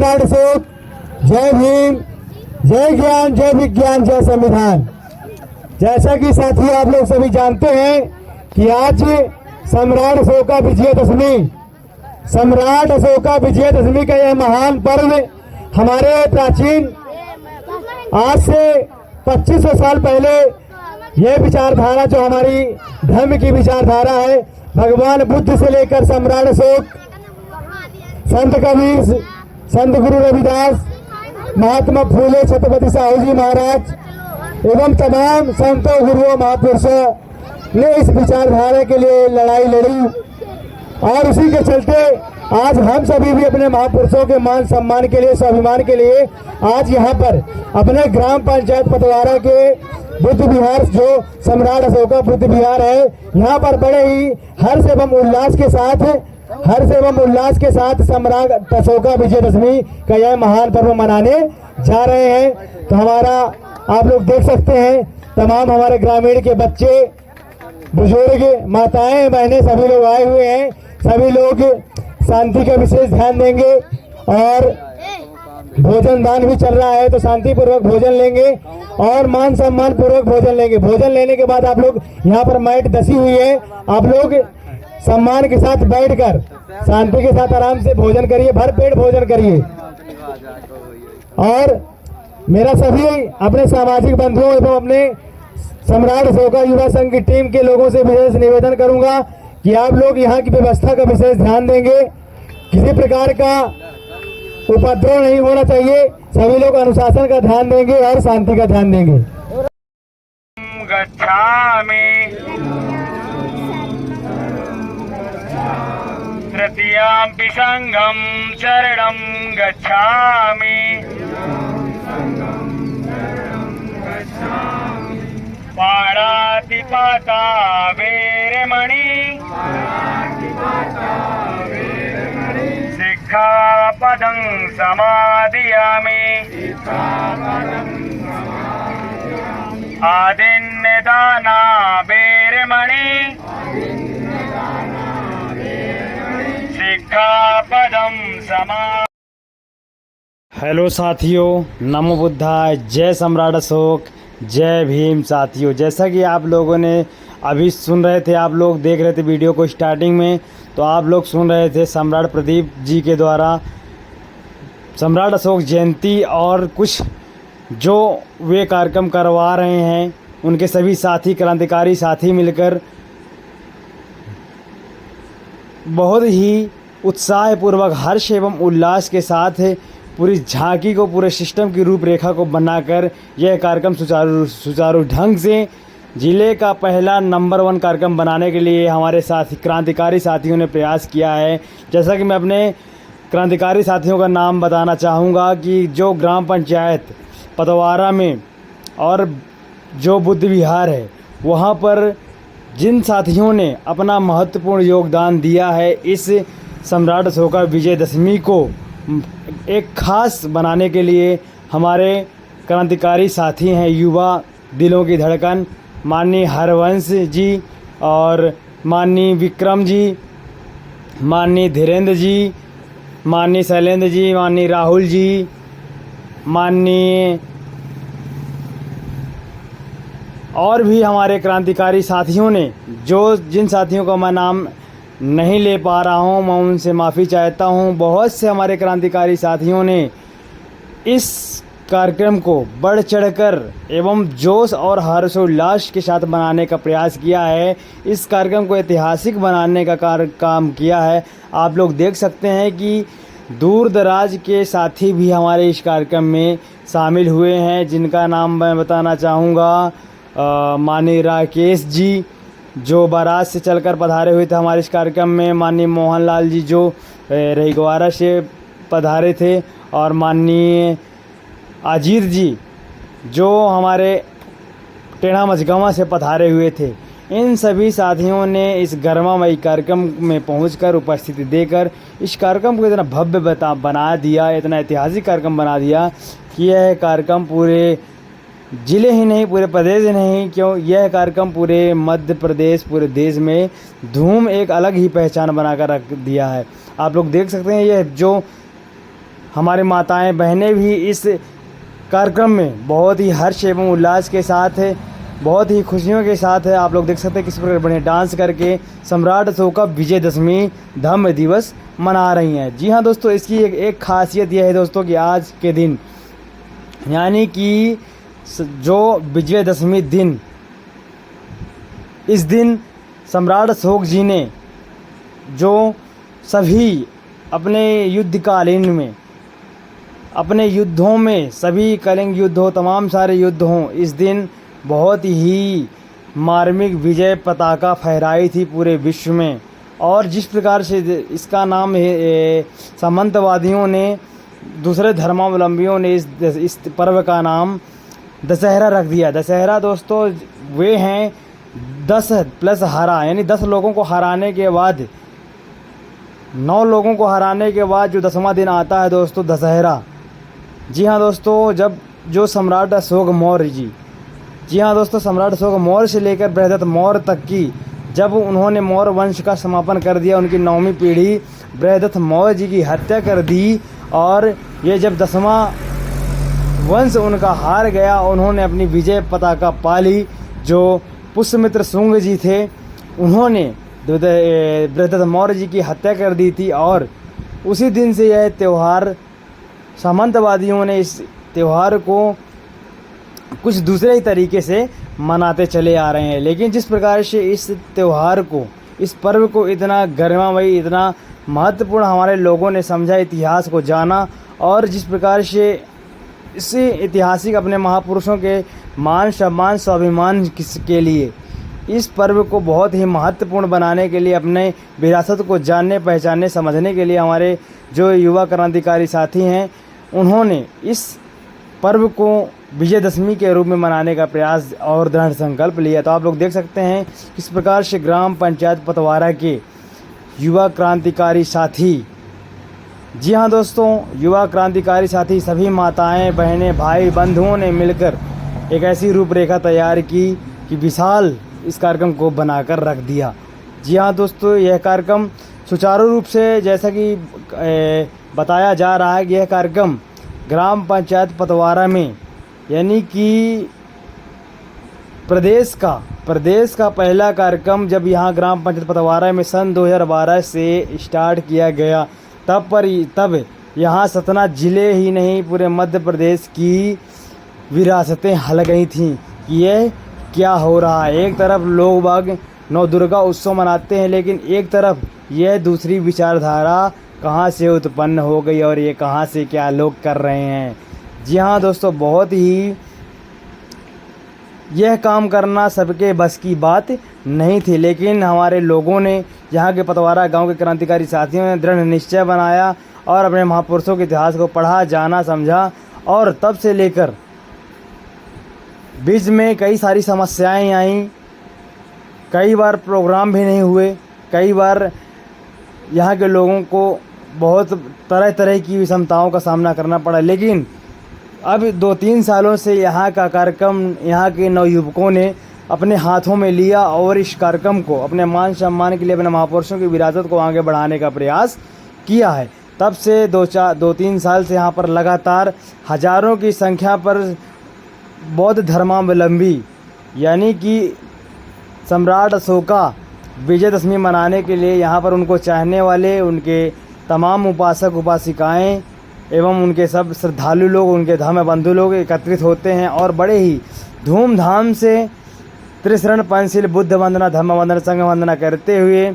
सम्राट अशोक। जय भीम, जय ज्ञान, जय विज्ञान, जय संविधान। जैसा कि साथियों आप लोग सभी जानते हैं कि आज सम्राट अशोका विजयदशमी, सम्राट अशोका विजयदशमी का यह महान पर्व हमारे प्राचीन आज से 2500 साल पहले यह विचारधारा जो हमारी धर्म की विचारधारा है, भगवान बुद्ध से लेकर सम्राट अशोक, संत कबीर, संत गुरु रविदास, महात्मा फूले छत्रपति साहू जी महाराज एवं तमाम संतों गुरुओं महापुरुषों ने इस विचारधारा के लिए लड़ाई लड़ी और उसी के चलते आज हम सभी भी अपने महापुरुषों के मान सम्मान के लिए, स्वाभिमान के लिए आज यहाँ पर अपने ग्राम पंचायत पतवारा के बुद्ध विहार जो सम्राट अशोका बुद्ध विहार है, यहाँ पर बड़े ही हर्ष एवं उल्लास के साथ सम्राट अशोका विजयदशमी का यह महान पर्व मनाने जा रहे हैं। तो हमारा आप लोग देख सकते हैं तमाम हमारे ग्रामीण के बच्चे, बुजुर्ग, माताएं, बहनें सभी लोग आए हुए हैं। सभी लोग शांति का विशेष ध्यान देंगे और भोजन दान भी चल रहा है, तो शांति पूर्वक भोजन लेंगे और मान सम्मान पूर्वक भोजन लेंगे। भोजन लेने के बाद आप लोग यहाँ पर मैट दसी हुई है, आप लोग सम्मान के साथ बैठकर शांति के साथ आराम से भोजन करिए, भर पेट भोजन करिए। और मेरा सभी अपने सामाजिक बंधुओं एवं अपने सम्राट अशोका युवा संघ की टीम के लोगों से विशेष निवेदन करूंगा कि आप लोग यहाँ की व्यवस्था का विशेष ध्यान देंगे। किसी प्रकार का उपद्रव नहीं होना चाहिए, सभी लोग अनुशासन का ध्यान देंगे और शांति का ध्यान देंगे। तृतीयाम्पि संघं शरणं गच्छामि। पाणातिपाता वेरमणि सिक्खापदं समादयामि। आदिन्यदाना वेरमणि सिक्खापदं समा। हेलो साथियों, नमो बुद्धाय, जय सम्राट अशोक, जय भीम। साथियों, जैसा कि आप लोगों ने अभी सुन रहे थे, आप लोग देख रहे थे वीडियो को स्टार्टिंग में, तो आप लोग सुन रहे थे सम्राट प्रदीप जी के द्वारा सम्राट अशोक जयंती और कुछ जो वे कार्यक्रम करवा रहे हैं, उनके सभी साथी, क्रांतिकारी साथी मिलकर बहुत ही उत्साहपूर्वक, हर्ष एवं उल्लास के साथ पूरी झांकी को, पूरे सिस्टम की रूपरेखा को बनाकर यह कार्यक्रम सुचारू ढंग से जिले का पहला नंबर 1 कार्यक्रम बनाने के लिए हमारे साथी क्रांतिकारी साथियों ने प्रयास किया है। जैसा कि मैं अपने क्रांतिकारी साथियों का नाम बताना चाहूँगा कि जो ग्राम पंचायत पतवारा में और जो बुद्ध विहार है, वहाँ पर जिन साथियों ने अपना महत्वपूर्ण योगदान दिया है इस सम्राट अशोका विजयदशमी को एक खास बनाने के लिए, हमारे क्रांतिकारी साथी हैं युवा दिलों की धड़कन माननीय हरवंश जी और माननीय विक्रम जी, माननीय धीरेन्द्र जी, माननीय शैलेंद्र जी, माननीय राहुल जी, माननीय और भी हमारे क्रांतिकारी साथियों ने, जो जिन साथियों का मैं नाम नहीं ले पा रहा हूँ, मैं उनसे माफ़ी चाहता हूँ। बहुत से हमारे क्रांतिकारी साथियों ने इस कार्यक्रम को बढ़ चढ़कर एवं जोश और हर्षोल्लास के साथ बनाने का प्रयास किया है। इस कार्यक्रम को ऐतिहासिक बनाने का काम किया है। आप लोग देख सकते हैं कि दूर दराज के साथी भी हमारे इस कार्यक्रम में शामिल हुए हैं, जिनका नाम मैं बताना चाहूँगा। माननीय राकेश जी जो बारात से चलकर पधारे हुए थे हमारे इस कार्यक्रम में, माननीय मोहनलाल जी जो रहीगवारा से पधारे थे, और माननीय अजीत जी जो हमारे टेढ़ा मझगवां से पधारे हुए थे। इन सभी साथियों ने इस गर्मामयी कार्यक्रम में पहुंचकर उपस्थिति देकर इस कार्यक्रम को इतना भव्य बना दिया, इतना ऐतिहासिक कार्यक्रम बना दिया कि यह कार्यक्रम पूरे ज़िले ही नहीं, पूरे प्रदेश ही नहीं, क्यों यह कार्यक्रम पूरे मध्य प्रदेश, पूरे देश में धूम एक अलग ही पहचान बनाकर रख दिया है। आप लोग देख सकते हैं, यह जो हमारे माताएं बहनें भी इस कार्यक्रम में बहुत ही हर्ष एवं उल्लास के साथ है, बहुत ही खुशियों के साथ है। आप लोग देख सकते हैं किस प्रकार बढ़िया डांस करके सम्राट अशोक का विजयदशमी धम्म दिवस मना रही हैं। जी हाँ दोस्तों, इसकी एक खासियत यह है दोस्तों कि आज के दिन यानी कि जो विजयदशमी दिन, इस दिन सम्राट अशोक जी ने जो सभी अपने युद्धकालीन में, अपने युद्धों में, सभी कलिंग युद्ध हो, तमाम सारे युद्ध हों, इस दिन बहुत ही मार्मिक विजय पताका फहराई थी पूरे विश्व में। और जिस प्रकार से इसका नाम है, सामंतवादियों ने, दूसरे धर्मावलंबियों ने इस पर्व का नाम दशहरा रख दिया। दशहरा दोस्तों वे हैं 10 प्लस हरा, यानी 10 लोगों को हराने के बाद, 9 लोगों को हराने के बाद जो 10वां दिन आता है दोस्तों, दशहरा। जी हाँ दोस्तों, जब जो सम्राट अशोक मौर्य जी, जी हाँ दोस्तों, सम्राट अशोक मौर्य से लेकर बृहदत्त मौर्य तक की, जब उन्होंने मौर्य वंश का समापन कर दिया, उनकी 9वीं पीढ़ी बृहदत्त मौर्य जी की हत्या कर दी, और ये जब 10वां वंश उनका हार गया, उन्होंने अपनी विजय पताका पाली। जो पुष्यमित्र शुंग जी थे, उन्होंने बृहदत्त मौर्य जी की हत्या कर दी थी, और उसी दिन से यह त्यौहार, सामंतवादियों ने इस त्यौहार को कुछ दूसरे ही तरीके से मनाते चले आ रहे हैं। लेकिन जिस प्रकार से इस त्यौहार को, इस पर्व को इतना गरिमामयी, इतना महत्वपूर्ण हमारे लोगों ने समझा, इतिहास को जाना, और जिस प्रकार से इसे ऐतिहासिक अपने महापुरुषों के मान सम्मान स्वाभिमान के लिए इस पर्व को बहुत ही महत्वपूर्ण बनाने के लिए, अपने विरासत को जानने, पहचानने, समझने के लिए हमारे जो युवा क्रांतिकारी साथी हैं, उन्होंने इस पर्व को विजयदशमी के रूप में मनाने का प्रयास और दृढ़ संकल्प लिया। तो आप लोग देख सकते हैं किस प्रकार से ग्राम पंचायत पतवारा के युवा क्रांतिकारी साथी, जी हाँ दोस्तों, युवा क्रांतिकारी साथी, सभी माताएं बहनें भाई बंधुओं ने मिलकर एक ऐसी रूपरेखा तैयार की कि विशाल इस कार्यक्रम को बनाकर रख दिया। जी हाँ दोस्तों, यह कार्यक्रम सुचारू रूप से, जैसा कि बताया जा रहा है कि यह कार्यक्रम ग्राम पंचायत पतवारा में, यानी कि प्रदेश का पहला कार्यक्रम जब यहाँ ग्राम पंचायत पतवारा में सन 2012 से स्टार्ट किया गया, तब यहाँ सतना ज़िले ही नहीं पूरे मध्य प्रदेश की विरासतें हल गई थीं कि यह क्या हो रहा है। एक तरफ लोग बाग नौ दुर्गा उत्सव मनाते हैं, लेकिन एक तरफ यह दूसरी विचारधारा कहाँ से उत्पन्न हो गई और ये कहाँ से क्या लोग कर रहे हैं। जी हाँ दोस्तों, बहुत ही यह काम करना सबके बस की बात नहीं थी, लेकिन हमारे लोगों ने, यहाँ के पतवारा गांव के क्रांतिकारी साथियों ने दृढ़ निश्चय बनाया और अपने महापुरुषों के इतिहास को पढ़ा, जाना, समझा, और तब से लेकर बीच में कई सारी समस्याएं आईं, कई बार प्रोग्राम भी नहीं हुए, कई बार यहाँ के लोगों को बहुत तरह तरह की विषमताओं का सामना करना पड़ा। लेकिन अब 2-3 सालों से यहाँ का कार्यक्रम यहाँ के नवयुवकों ने अपने हाथों में लिया और इस कार्यक्रम को अपने मान सम्मान के लिए, अपने महापुरुषों की विरासत को आगे बढ़ाने का प्रयास किया है। तब से 2-3 साल से यहाँ पर लगातार हजारों की संख्या पर बौद्ध धर्मावलंबी, यानी कि सम्राट अशोका विजयदशमी मनाने के लिए यहाँ पर उनको चाहने वाले, उनके तमाम उपासक उपासिकाएं एवं उनके सब श्रद्धालु लोग, उनके धर्म बंधु लोग एकत्रित होते हैं और बड़े ही धूमधाम से त्रिशरण पंचशील बुद्ध वंदना, धम्म वंदना, संघ वंदना करते हुए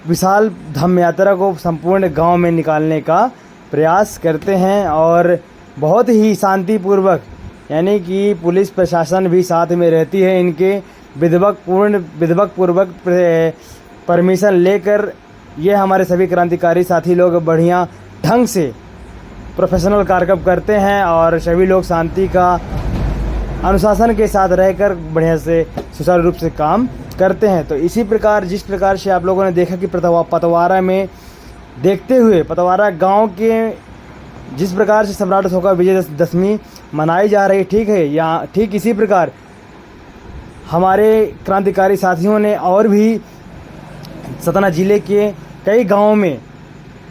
विशाल धम्म यात्रा को संपूर्ण गांव में निकालने का प्रयास करते हैं। और बहुत ही शांतिपूर्वक, यानी कि पुलिस प्रशासन भी साथ में रहती है, इनके विधिवत पूर्वक परमिशन लेकर ये हमारे सभी क्रांतिकारी साथी लोग बढ़िया ढंग से प्रोफेशनल कार्यक्रम करते हैं और सभी लोग शांति का अनुशासन के साथ रहकर बढ़िया से सुचारू रूप से काम करते हैं। तो इसी प्रकार, जिस प्रकार से आप लोगों ने देखा कि पतवारा में देखते हुए पतवारा गांव के जिस प्रकार से सम्राट अशोक का विजयदशमी मनाई जा रही, ठीक है, यहाँ ठीक इसी प्रकार हमारे क्रांतिकारी साथियों ने और भी सतना जिले के कई गांवों में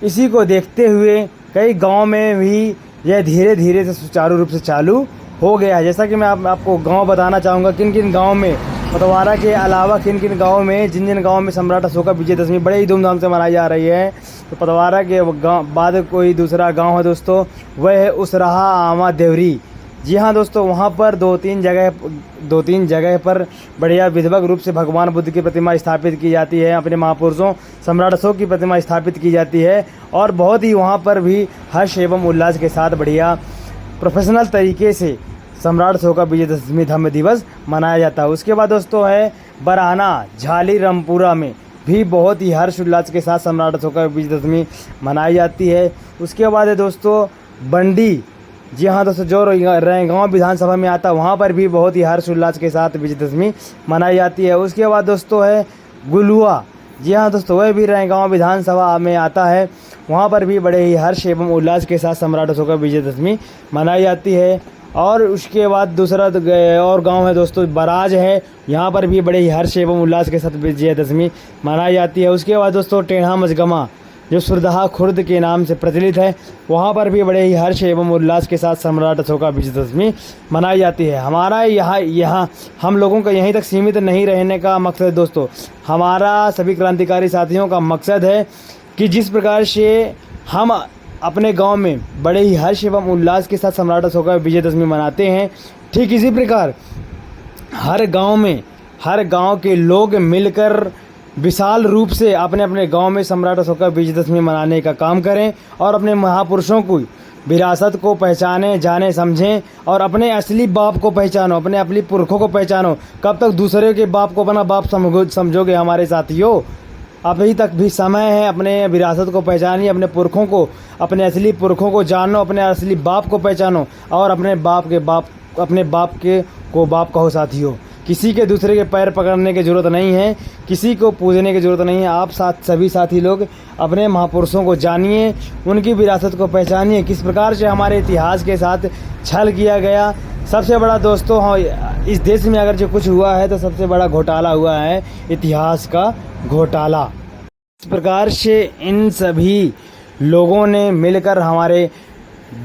इसी को देखते हुए कई गांव में भी यह धीरे धीरे से सुचारू रूप से चालू हो गया है। जैसा कि मैं आपको गांव बताना चाहूँगा, किन किन गांव में पतवारा के अलावा किन किन गांव में, जिन जिन गांव में सम्राट अशोक का विजयदशमी बड़े ही धूमधाम से मनाई जा रही है। तो पतवारा के बाद कोई दूसरा गांव है दोस्तों, वह है उसराहा आमा देवरी। जी हाँ दोस्तों, वहाँ पर दो तीन जगह पर बढ़िया विधिवत रूप से भगवान बुद्ध की प्रतिमा स्थापित की जाती है, अपने महापुरुषों सम्राट अशोक की प्रतिमा स्थापित की जाती है, और बहुत ही वहाँ पर भी हर्ष एवं उल्लास के साथ बढ़िया प्रोफेशनल तरीके से सम्राट अशोक का विजयदशमी धम्म दिवस मनाया जाता है। उसके बाद दोस्तों है बरहाना झाली रामपुरा में भी बहुत ही हर्ष उल्लास के साथ सम्राट अशोक का विजयदशमी मनाई जाती है। उसके बाद है दोस्तों बंडी, जी हाँ दोस्तों, जो रैगांव विधानसभा में आता है, वहाँ पर भी बहुत ही हर्ष उल्लास के साथ विजयदशमी मनाई जाती है। उसके बाद दोस्तों है गुलुआ, जी हाँ दोस्तों, वह भी रैगांव विधानसभा में आता है, वहाँ पर भी बड़े ही हर्ष एवं उल्लास के साथ सम्राट अशोक का विजयदशमी मनाई जाती है। और उसके बाद दूसरा और गांव है दोस्तों बराज है, यहाँ पर भी बड़े ही हर्ष एवं उल्लास के साथ विजयदशमी मनाई जाती है। उसके बाद दोस्तों टेढ़ा मजगमा, जो सुरदहा खुर्द के नाम से प्रचलित है, वहाँ पर भी बड़े ही हर्ष एवं उल्लास के साथ सम्राट अशोक का विजयदशमी मनाई जाती है। हमारा यहाँ हम लोगों का यहीं तक सीमित नहीं रहने का मकसद दोस्तों, हमारा सभी क्रांतिकारी साथियों का मकसद है कि जिस प्रकार से हम अपने गांव में बड़े ही हर्ष एवं उल्लास के साथ सम्राट अशोक का विजयदशमी मनाते हैं, ठीक इसी प्रकार हर गांव के लोग मिलकर विशाल रूप से अपने अपने गांव में सम्राट अशोक का विजयदशमी मनाने का काम करें और अपने महापुरुषों को विरासत को पहचाने, जाने, समझें और अपने असली बाप को पहचानो, अपने असली पुरखों को पहचानो। कब तक दूसरे के बाप को अपना बाप समझोगे हमारे साथियों? अभी तक भी समय है, अपने विरासत को पहचानिए, अपने पुरखों को, अपने असली पुरखों को जानो, अपने असली बाप को पहचानो और अपने बाप को बाप कहो साथियों। किसी के दूसरे के पैर पकड़ने की ज़रूरत नहीं है, किसी को पूजने की ज़रूरत नहीं है। आप सभी साथी लोग अपने महापुरुषों को जानिए, उनकी विरासत को पहचानिए, किस प्रकार से हमारे इतिहास के साथ छल किया गया। सबसे बड़ा दोस्तों, हाँ, इस देश में अगर जो कुछ हुआ है तो सबसे बड़ा घोटाला हुआ है, इतिहास का घोटाला। इस प्रकार से इन सभी लोगों ने मिलकर हमारे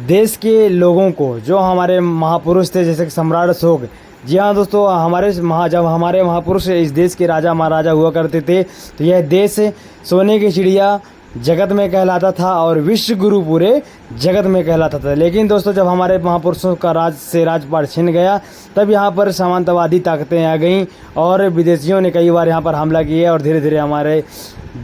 देश के लोगों को, जो हमारे महापुरुष थे जैसे कि सम्राट अशोक, जी हाँ दोस्तों, जब हमारे महापुरुष इस देश के राजा महाराजा हुआ करते थे तो यह देश सोने की चिड़िया जगत में कहलाता था और विश्व गुरु पूरे जगत में कहलाता था। लेकिन दोस्तों जब हमारे महापुरुषों का राजपाट छिन गया, तब यहाँ पर सामंतवादी ताकतें आ गईं और विदेशियों ने कई बार यहाँ पर हमला किए और धीरे धीरे हमारे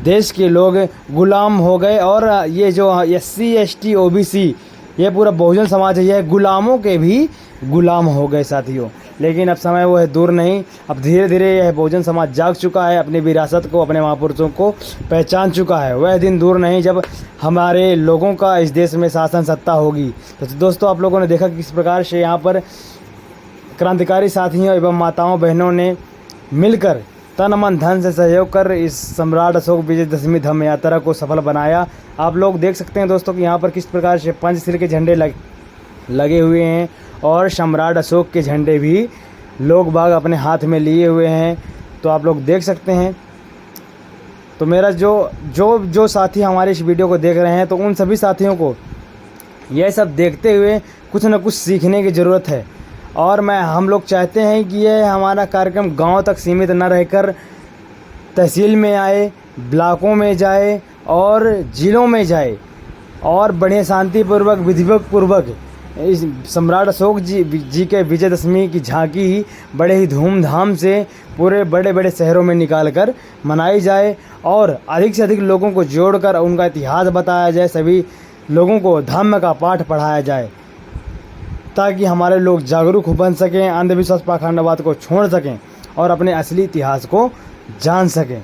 देश के लोग गुलाम हो गए। और ये जो SC ST OBC ये पूरा बहुजन समाज है, यह गुलामों के भी गुलाम हो गए साथियों। लेकिन अब समय वो है दूर नहीं, अब धीरे धीरे यह बहुजन समाज जाग चुका है, अपनी विरासत को, अपने महापुरुषों को पहचान चुका है। वह दिन दूर नहीं जब हमारे लोगों का इस देश में शासन सत्ता होगी। तो दोस्तों आप लोगों ने देखा किस प्रकार से यहाँ पर क्रांतिकारी साथियों एवं माताओं बहनों ने मिलकर तन मन धन से सहयोग कर इस सम्राट अशोक विजयदशमी धम्म यात्रा को सफल बनाया। आप लोग देख सकते हैं दोस्तों कि यहाँ पर किस प्रकार से पंचशील के झंडे लगे हुए हैं और सम्राट अशोक के झंडे भी लोग बाग अपने हाथ में लिए हुए हैं। तो आप लोग देख सकते हैं। तो मेरा जो साथी हमारे इस वीडियो को देख रहे हैं, तो उन सभी साथियों को यह सब देखते हुए कुछ न कुछ सीखने की ज़रूरत है। और हम लोग चाहते हैं कि यह हमारा कार्यक्रम गांव तक सीमित न रहकर तहसील में आए, ब्लॉकों में जाए और ज़िलों में जाए और बड़े शांतिपूर्वक विधिपूर्वक इस सम्राट अशोक जी के विजयदशमी की झांकी बड़े ही धूमधाम से पूरे बड़े बड़े शहरों में निकाल कर मनाई जाए और अधिक से अधिक लोगों को जोड़कर उनका इतिहास बताया जाए, सभी लोगों को धम्म का पाठ पढ़ाया जाए, ताकि हमारे लोग जागरूक बन सकें, अंधविश्वास पाखंडवाद को छोड़ सकें और अपने असली इतिहास को जान सकें।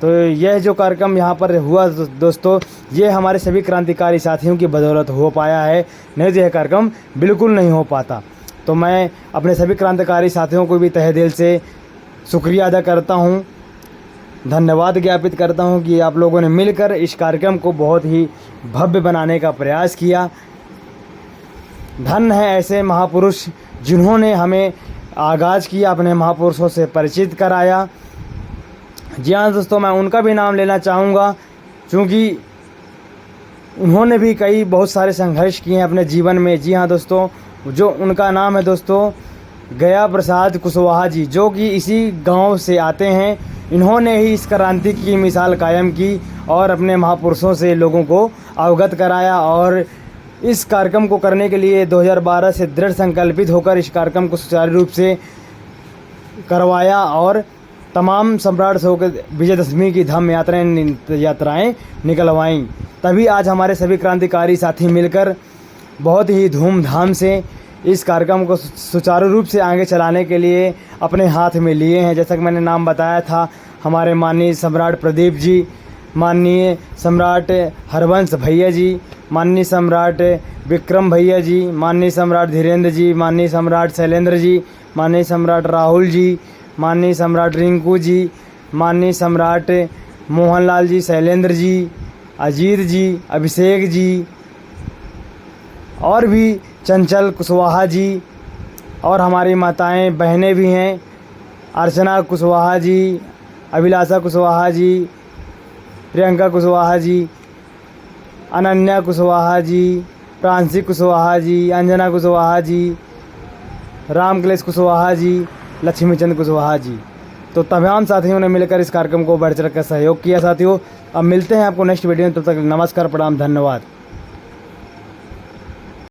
तो यह जो कार्यक्रम यहाँ पर हुआ दोस्तों, ये हमारे सभी क्रांतिकारी साथियों की बदौलत हो पाया है, नहीं तो यह कार्यक्रम बिल्कुल नहीं हो पाता। तो मैं अपने सभी क्रांतिकारी साथियों को भी तहे दिल से शुक्रिया अदा करता हूँ, धन्यवाद ज्ञापित करता हूँ कि आप लोगों ने मिलकर इस कार्यक्रम को बहुत ही भव्य बनाने का प्रयास किया। धन्य है ऐसे महापुरुष जिन्होंने हमें आगाज़ किया, अपने महापुरुषों से परिचित कराया। जी हाँ दोस्तों, मैं उनका भी नाम लेना चाहूँगा, क्योंकि उन्होंने भी कई बहुत सारे संघर्ष किए हैं अपने जीवन में। जी हाँ दोस्तों, जो उनका नाम है दोस्तों गया प्रसाद कुशवाहा जी, जो कि इसी गांव से आते हैं। इन्होंने ही इस क्रांति की मिसाल कायम की और अपने महापुरुषों से लोगों को अवगत कराया, और इस कार्यक्रम को करने के लिए 2012 से दृढ़ संकल्पित होकर इस कार्यक्रम को सुचारू रूप से करवाया और तमाम सम्राट अशोक विजयदशमी की धम यात्राएं निकलवाईं। तभी आज हमारे सभी क्रांतिकारी साथी मिलकर बहुत ही धूमधाम से इस कार्यक्रम को सुचारू रूप से आगे चलाने के लिए अपने हाथ में लिए हैं। जैसा कि मैंने नाम बताया था, हमारे माननीय सम्राट प्रदीप जी, माननीय सम्राट हरवंश भैया जी, माननीय सम्राट विक्रम भैया जी, माननीय सम्राट धीरेन्द्र जी, माननीय सम्राट शैलेंद्र जी, माननीय सम्राट राहुल जी, माननीय सम्राट रिंकू जी, माननीय सम्राट मोहनलाल जी, शैलेंद्र जी, अजीत जी, अभिषेक जी, और भी चंचल कुशवाहा जी, और हमारी माताएं बहनें भी हैं, अर्चना कुशवाहा जी, अभिलाषा कुशवाहा जी, प्रियंका कुशवाहा जी, अनन्या कुशवाहा जी, प्रांशी कुशवाहा जी, अंजना कुशवाहा जी, रामकलेश कुशवाहा जी, लक्ष्मीचंद कुशवाहा जी। तो तमाम साथियों ने मिलकर इस कार्यक्रम को बढ़ चढ़ कर सहयोग किया। साथियों, अब मिलते हैं आपको नेक्स्ट वीडियो में, तब तक नमस्कार, प्रणाम, धन्यवाद।